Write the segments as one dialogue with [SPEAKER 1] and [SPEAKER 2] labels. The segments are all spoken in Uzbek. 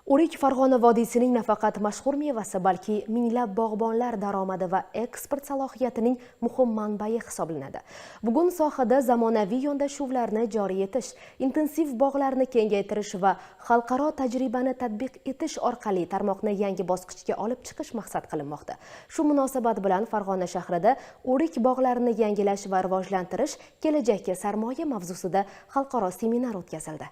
[SPEAKER 1] O'rik Farg'ona vodiysining nafaqat mashhur mevasi, balki minglab bog'bonlar daromadi va eksport salohiyatining muhim manbai hisoblanadi. Bugun sohada zamonaviy yondashuvlarni joriy etish, intensiv bog'larni kengaytirish va xalqaro tajribani tatbiq etish orqali tarmoqni yangi bosqichga olib chiqish maqsad qilinmoqda. Shu munosabat bilan Farg'ona shahrida o'rik bog'larini yangilash va rivojlantirish kelajakka sarmoya mavzusida xalqaro seminar o'tkazildi.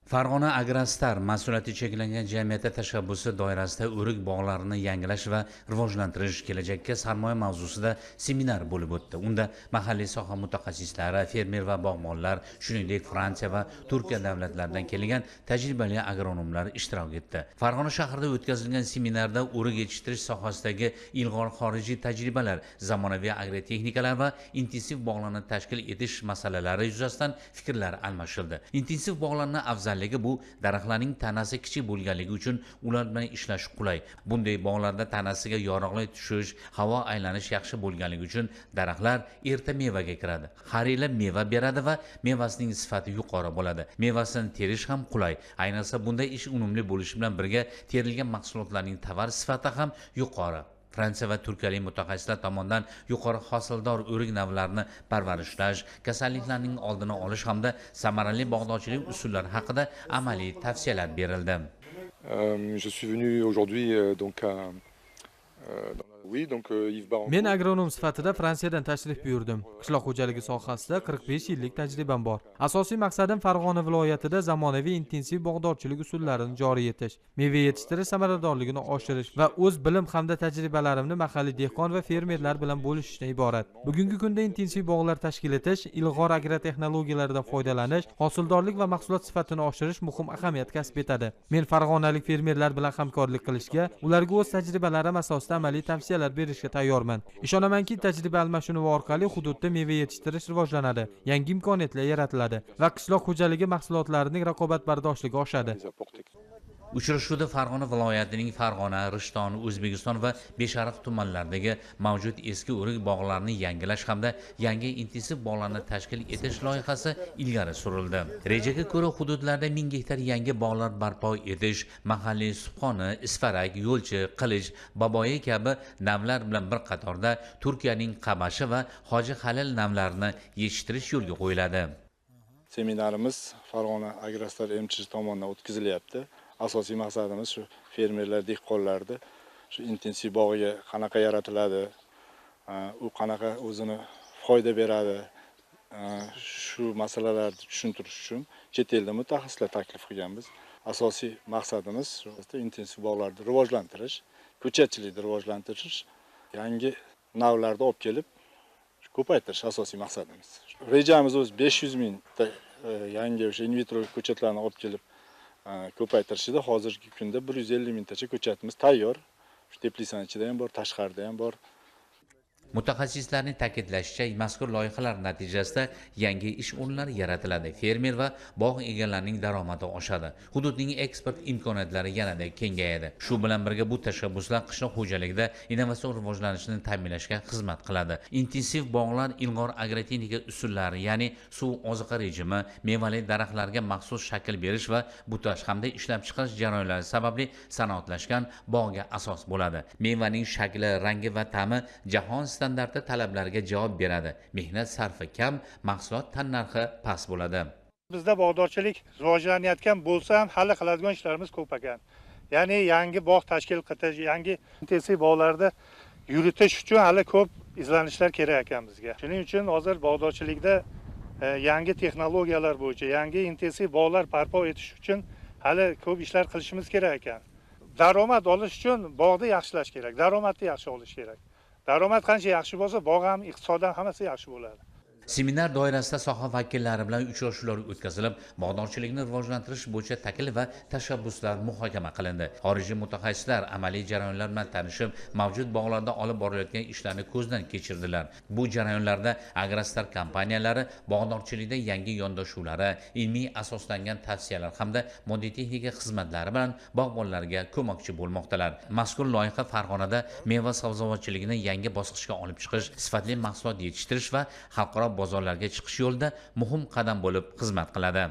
[SPEAKER 2] Farg'ona Agrostar mas'uliyati cheklangan jamiyati tashabbusi doirasida o'rik bog'larini yangilash va rivojlantirish kelajakka sarmoya mavzusida seminar bo'lib o'tdi. Unda mahalliy soha mutaxassislari, fermer va bog'bonlar, shuningdek Fransiya va Turkiya davlatlaridan kelgan tajribali agronomlar ishtirok etdi. Farg'ona shahrida o'tkazilgan seminarda o'rik yetishtirish sohasidagi ilg'or xorijiy tajribalar, zamonaviy agrotexnikalar va intensiv bog'larni tashkil etish masalalari yuzasidan fikrlar almashildi. Intensiv bog'larni afzal bu daraxtlarning tanasi kichik bo'lganligi uchun ular bilan ishlash qulay. Bunday bog'larda tanasiga yorug'lik tushish, havo aylanish yaxshi bo'lganligi uchun daraxtlar erta mevaga kiradi. Har yili meva beradi va mevasining sifati yuqori bo'ladi. Mevasini terish ham qulay. Ayniqsa bunday ish unumli bo'lishi bilan birga terilgan mahsulotlarning tovar sifati ham yuqori. Fransiya va turkiyalik mutaxassislar tomonidan yuqori hosildor o'rik navlarini parvarishlash, kasalliklarning oldini olish hamda samarali bog'dorchilik usullari haqida amaliy tavsiyalar berildi.
[SPEAKER 3] Je suis venu aujourd'hui
[SPEAKER 4] Men agronom sifatida Fransiyadan tashrif buyurdim. Qishloq xo'jaligi sohasida 45 yillik tajribam bor. Asosiy maqsadim Farg'ona viloyatida zamonaviy intensiv bog'dorchilik usullarini joriy etish, meva yetishtirish samaradorligini oshirish va o'z bilim hamda tajribalarimni mahalliy dehqon va fermerlar bilan bo'lishishdan iborat. Bugungi kunda intensiv bog'lar tashkil etish, ilg'or agrotexnologiyalardan foydalanish, hosildorlik va mahsulot sifatini oshirish muhim ahamiyat kasb etadi. Men farg'onalik fermerlar bilan hamkorlik qilishga, ularga o'z tajribalarim asosida amaliy tavsiyalar berishga tayyorman. Ishonamanki, tajriba almashinuvi orqali hududda meva yetishtirish rivojlanadi, yangi imkoniyatlar yaratiladi va qishloq xo'jaligi mahsulotlarining raqobatbardoshligi oshadi.
[SPEAKER 2] Uchrashuvda Farg'ona viloyatining Farg'ona, Rishton, O'zbekiston va Beshariq tumanlaridagi mavjud eski o'rik bog'larini yangilash hamda yangi intensiv bog'larni tashkil etish loyihasi ilgari surildi. Rejaga ko'ra hududlarda 1000 gektar yangi bog'lar barpo etish, mahalliy subxoni, isfarak, yo'lchi, qilich, baboyi kabi navlar bilan bir qatorda Turkiyaning qabashi va Hoji Halil navlarini yetishtirish yo'lga qo'yiladi.
[SPEAKER 3] Seminarimiz Farg'ona Agrostar MChJ tomonidan o'tkazilyapti. Asosiy maqsadimiz shu fermerlar, dehqonlarni shu intensiv bog'iga qanaqa yaratiladi, u qanaqa o'zini foyda beradi, shu masalalarni tushuntirish uchun chet eldan mutaxassislar taklif qilganmiz. Asosiy maqsadimiz shu intensiv bog'larni rivojlantirish, ko'chatchilikni rivojlantirish, yangi navlarni olib kelib ko'paytirish asosiy maqsadimiz. Rejamiz o'zi 500 mingta yangi o'sha in vitro ko'chatlarni olib kelib ko'paytirishda hozirgi kunda 150 mingtacha ko'chatimiz tayyor. Teplitsaning ichida ham bor, tashqarida ham bor.
[SPEAKER 2] Mutaxassislarning ta'kidlashicha, mazkur loyihalar natijasida yangi ish o'rinlari yaratiladi, fermer va bog' egalarining daromadi oshadi, hududning eksport imkoniyatlari yanada kengayadi. Shu bilan birga bu tashabbuslar qishloq xo'jaligida innovatsion rivojlanishni ta'minlashga xizmat qiladi. Intensiv bog'lar ilg'or agrotexnika usullari, ya'ni suv oziqa rejimi, mevali daraxtlarga maxsus shakl berish va butash hamda ishlab chiqarish jarayonlari sababli sanoatlashgan bog'ga asos bo'ladi. Mevaning shakli, rangi va ta'mi jahon standarti talablariga javob beradi. Mehnat sarfi kam, mahsulot tannarxi past bo'ladi.
[SPEAKER 5] Bizda bog'dorchilik rivojlanayotgan bo'lsa ham hali qiladigan ishlarimiz ko'p ekan. Ya'ni yangi bog' tashkil qilish, yangi intensiv bog'larda yuritish uchun hali ko'p izlanishlar kerak ekan bizga. Shuning uchun hozir bog'dorchilikda yangi texnologiyalar bo'yicha yangi intensiv bog'lar barpo etish uchun hali ko'p ishlar qilishimiz kerak ekan. Daromad olish uchun bog'ni yaxshilash kerak, daromadni yaxshi olish kerak. Daromad qancha yaxshi bo'lsa, bog' ham, iqtisod ham hammasi yaxshi bo'ladi.
[SPEAKER 2] Seminar doirasida soha vakillari bilan uchrashuvlar o'tkazilib, bog'dorchilikni rivojlantirish bo'yicha taklif va tashabbuslar muhokama qilindi. Xorijiy mutaxassislar amaliy jarayonlar bilan tanishib, mavjud bog'larda olib borilayotgan ishlarni ko'zdan kechirdilar. Bu jarayonlarda Agrostar kompaniyalari bog'dorchilikda yangi yondashuvlari, ilmiy asoslangan tavsiyalar hamda moddiy texnika xizmatlari bilan bog'bonlarga ko'makchi bo'lmoqdalar. Mazkur loyiha Farg'onada meva sabzavotchiligini yangi bosqichga olib chiqish, sifatli mahsulot yetishtirish va xalqaro bozorlarga chiqish yo'lida muhim qadam bo'lib xizmat qiladi.